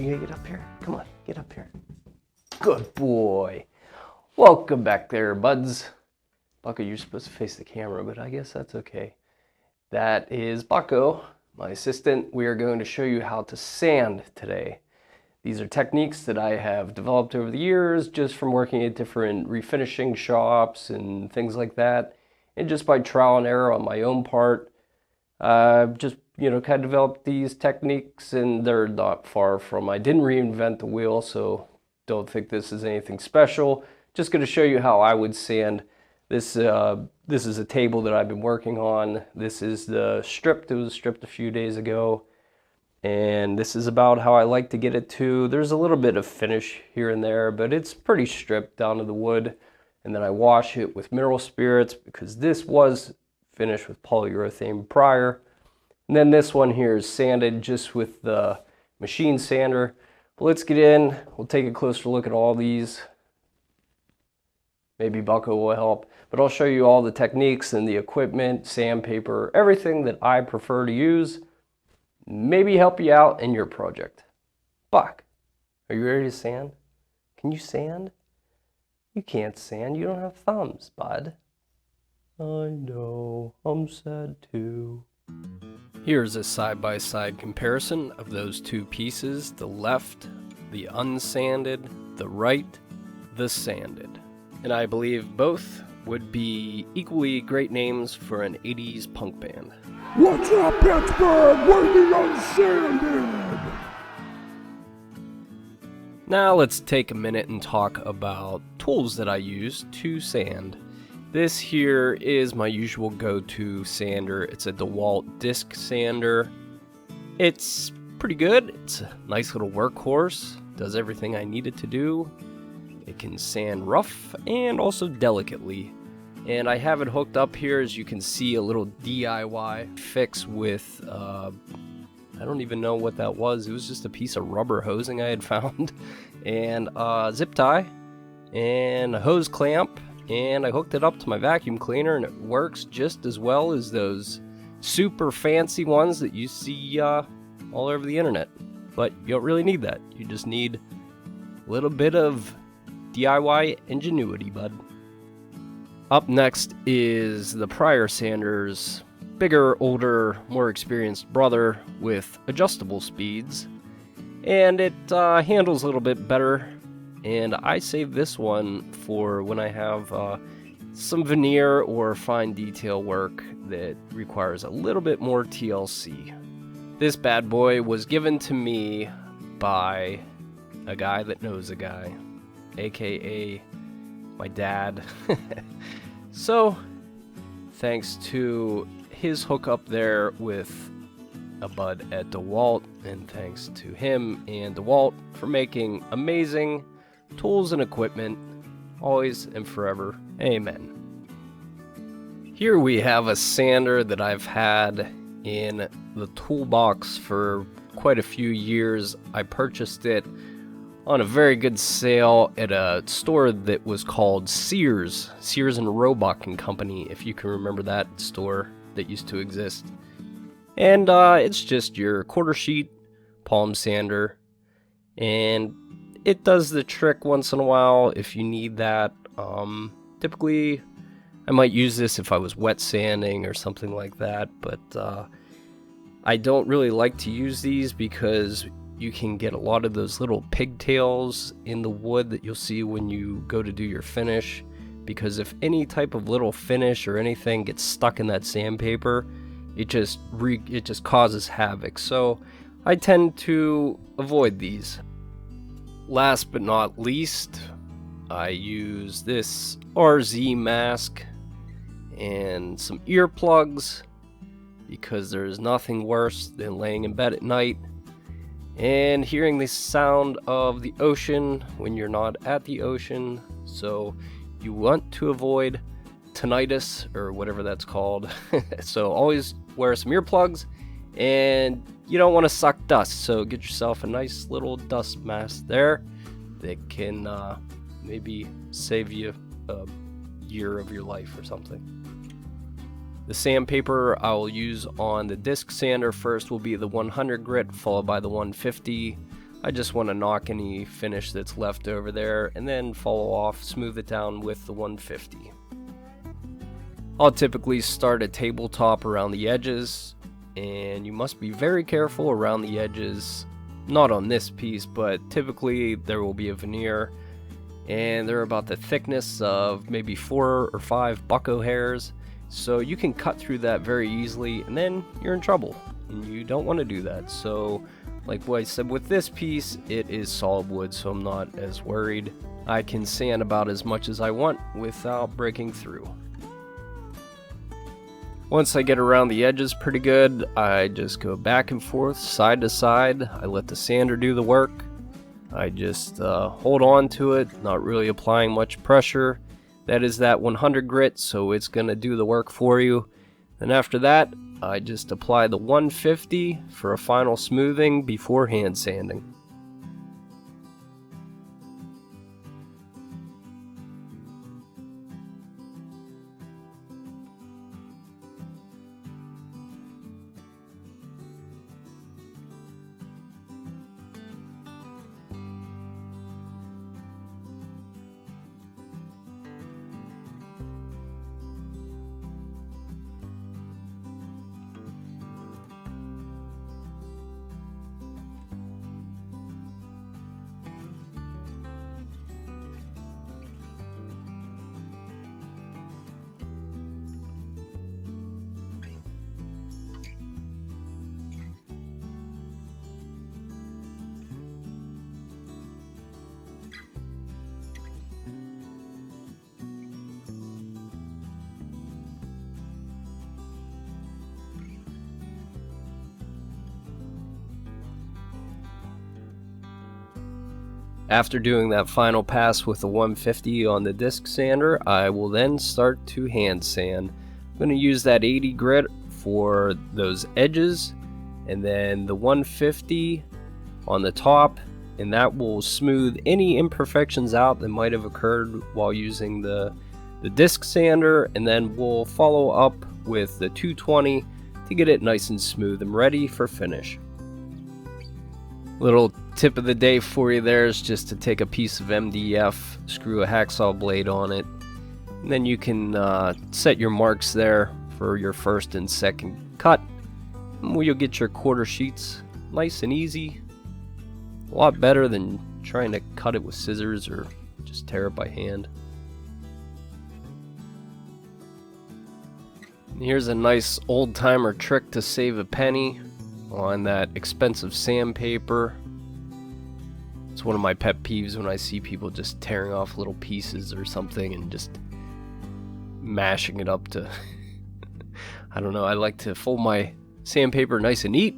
you gonna get up here? Come on, get up here. Good boy. Welcome back there, buds. Bucko, you're supposed to face the camera, but I guess that's okay. That is Bucko, my assistant. We are going to show you how to sand today. These are techniques that I have developed over the years just from working at different refinishing shops and things like that. And just by trial and error on my own part, just, kind of developed these techniques, and they're not far from, I didn't reinvent the wheel, so don't think this is anything special. Just going to show you how I would sand. This is a table that I've been working on. This is the stripped. It was stripped a few days ago. And this is about how I like to get it to. There's a little bit of finish here and there, but it's pretty stripped down to the wood. And then I wash it with mineral spirits because this was finished with polyurethane prior. And then this one here is sanded just with the machine sander. But let's get in. We'll take a closer look at all these. Maybe Bucko will help. But I'll show you all the techniques and the equipment, sandpaper, everything that I prefer to use. Maybe help you out in your project. Buck, are you ready to sand? Can you sand? You can't sand. You don't have thumbs, bud. I know. I'm sad too. Here's a side-by-side comparison of those two pieces. The left, the unsanded. The right, the sanded. And I believe both would be equally great names for an 80s punk band. What's up, Pittsburgh? We're the unsanded! Now let's take a minute and talk about tools that I use to sand. This here is my usual go-to sander. It's a DeWalt disc sander. It's pretty good. It's a nice little workhorse. Does everything I need it to do. It can sand rough and also delicately. And I have it hooked up here, as you can see, a little DIY fix with, I don't even know what that was. It was just a piece of rubber hosing I had found, and a zip tie, and a hose clamp, and I hooked it up to my vacuum cleaner, and it works just as well as those super fancy ones that you see all over the internet. But you don't really need that. You just need a little bit of DIY ingenuity, bud. Up next is the prior sander's bigger, older, more experienced brother with adjustable speeds, and it handles a little bit better. And I save this one for when I have some veneer or fine detail work that requires a little bit more TLC. This bad boy was given to me by a guy that knows a guy, aka my dad. So, thanks to his hookup there with a bud at DeWalt, and thanks to him and DeWalt for making amazing tools and equipment, always and forever. Amen. Here we have a sander that I've had in the toolbox for quite a few years. I purchased it on a very good sale at a store that was called Sears and Roebuck and Company, if you can remember that store that used to exist. And it's just your quarter sheet palm sander, and it does the trick once in a while if you need that. Typically I might use this if I was wet sanding or something like that, but I don't really like to use these because you can get a lot of those little pigtails in the wood that you'll see when you go to do your finish, because if any type of little finish or anything gets stuck in that sandpaper, it just causes havoc. So I tend to avoid these. Last but not least, I use this RZ mask and some earplugs, because there's nothing worse than laying in bed at night and hearing the sound of the ocean when you're not at the ocean. So you want to avoid tinnitus, or whatever that's called. So always wear some earplugs, and you don't want to suck dust, so get yourself a nice little dust mask there that can maybe save you a year of your life or something. The sandpaper I will use on the disc sander first will be the 100 grit, followed by the 150. I just want to knock any finish that's left over there and then follow off, smooth it down with the 150. I'll typically start a tabletop around the edges, and you must be very careful around the edges. Not on this piece, but typically there will be a veneer, and they're about the thickness of maybe 4 or 5 bucko hairs, so you can cut through that very easily, and then you're in trouble, and you don't want to do that. So like what I said with this piece, it is solid wood, so I'm not as worried. I can sand about as much as I want without breaking through. Once I get around the edges pretty good, I just go back and forth, side to side. I let the sander do the work. I just hold on to it, not really applying much pressure. That is that 100 grit, so it's going to do the work for you. And after that, I just apply the 150 for a final smoothing before hand sanding. After doing that final pass with the 150 on the disc sander, I will then start to hand sand. I'm going to use that 80 grit for those edges, and then the 150 on the top, and that will smooth any imperfections out that might have occurred while using the disc sander, and then we'll follow up with the 220 to get it nice and smooth and ready for finish. Little tip of the day for you there is just to take a piece of MDF, screw a hacksaw blade on it, and then you can set your marks there for your first and second cut. And you'll get your quarter sheets nice and easy. A lot better than trying to cut it with scissors or just tear it by hand. And here's a nice old-timer trick to save a penny on that expensive sandpaper. It's one of my pet peeves when I see people just tearing off little pieces or something and just mashing it up to I don't know, I like to fold my sandpaper nice and neat.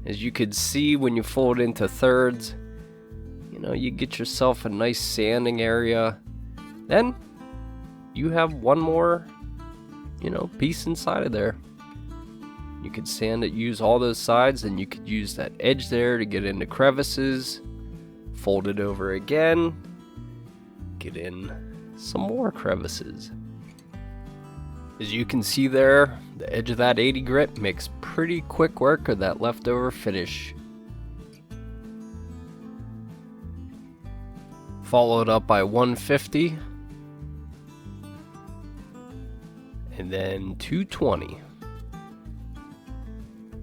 As you could see, when you fold it into thirds, you know, you get yourself a nice sanding area. Then you have one more, you know, piece inside of there. You could sand it, use all those sides, and you could use that edge there to get into crevices. Fold it over again, get in some more crevices. As you can see there, the edge of that 80 grit makes pretty quick work of that leftover finish. Followed up by 150, and then 220.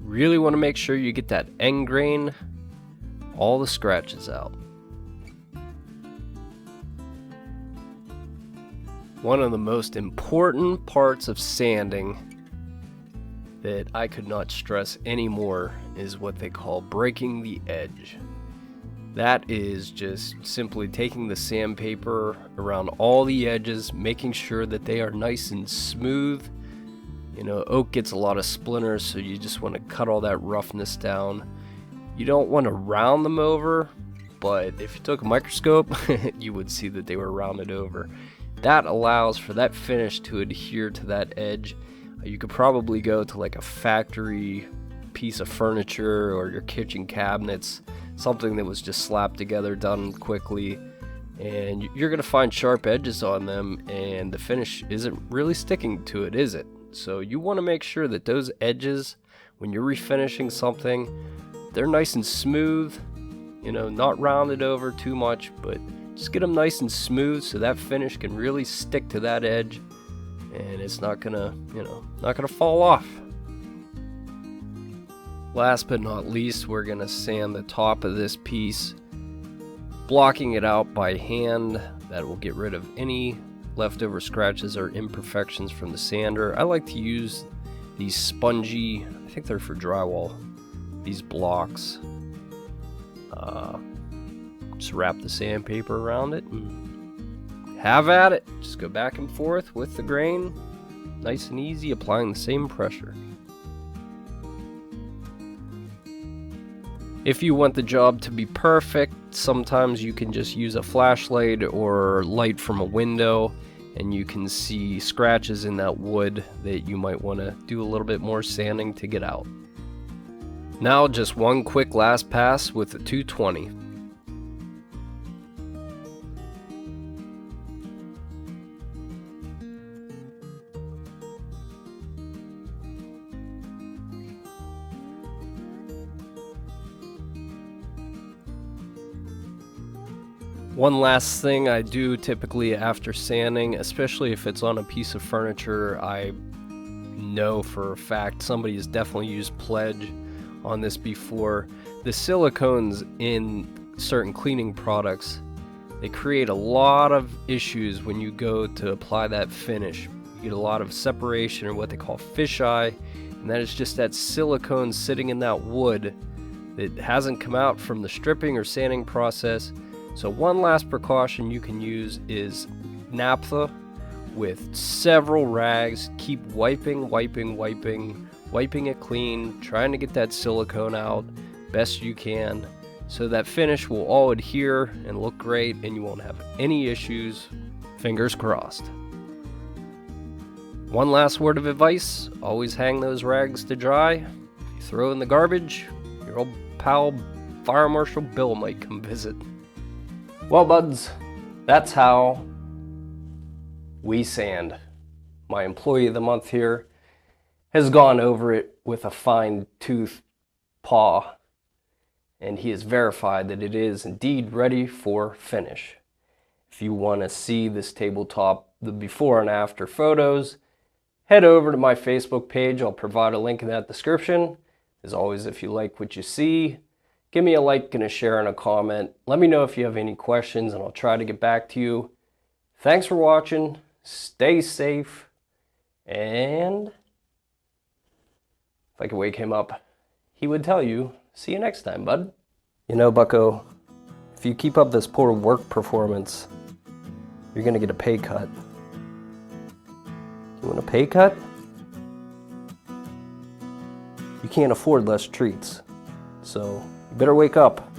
Really want to make sure you get that end grain, all the scratches out. One of the most important parts of sanding that I could not stress anymore is what they call breaking the edge. That is just simply taking the sandpaper around all the edges, making sure that they are nice and smooth. You know, oak gets a lot of splinters, so you just want to cut all that roughness down. You don't want to round them over, but if you took a microscope, you would see that they were rounded over. That allows for that finish to adhere to that edge. You could probably go to like a factory piece of furniture or your kitchen cabinets, something that was just slapped together, done quickly, and you're going to find sharp edges on them, and the finish isn't really sticking to it, is it? So you want to make sure that those edges, when you're refinishing something, they're nice and smooth. You You know, not round it over too much, but just get them nice and smooth so that finish can really stick to that edge and it's not gonna, not gonna fall off. Last but not least, we're gonna sand the top of this piece, blocking it out by hand. That will get rid of any leftover scratches or imperfections from the sander. I like to use these spongy, I think they're for drywall, these blocks. Just wrap the sandpaper around it and have at it. Just go back and forth with the grain, nice and easy, applying the same pressure. If you want the job to be perfect, sometimes you can just use a flashlight or light from a window and you can see scratches in that wood that you might want to do a little bit more sanding to get out. Now just one quick last pass with the 220. One last thing I do typically after sanding, especially if it's on a piece of furniture, I know for a fact somebody has definitely used Pledge on this before. The silicones in certain cleaning products, they create a lot of issues when you go to apply that finish. You get a lot of separation or what they call fisheye, and that is just that silicone sitting in that wood that hasn't come out from the stripping or sanding process. So one last precaution you can use is naphtha with several rags. Keep wiping it clean, trying to get that silicone out best you can so that finish will all adhere and look great and you won't have any issues. Fingers crossed. One last word of advice, always hang those rags to dry. If you throw in the garbage, your old pal Fire Marshal Bill might come visit. Well, buds, that's how we sand. My employee of the month here has gone over it with a fine-tooth paw, and he has verified that it is indeed ready for finish. If you want to see this tabletop, the before and after photos, head over to my Facebook page. I'll provide a link in that description. As always, if you like what you see, give me a like and a share and a comment. Let me know if you have any questions and I'll try to get back to you. Thanks for watching. Stay safe. And if I could wake him up, he would tell you, see you next time, bud. You know, bucko, if you keep up this poor work performance, you're gonna get a pay cut. You want a pay cut? You can't afford less treats. So you better wake up.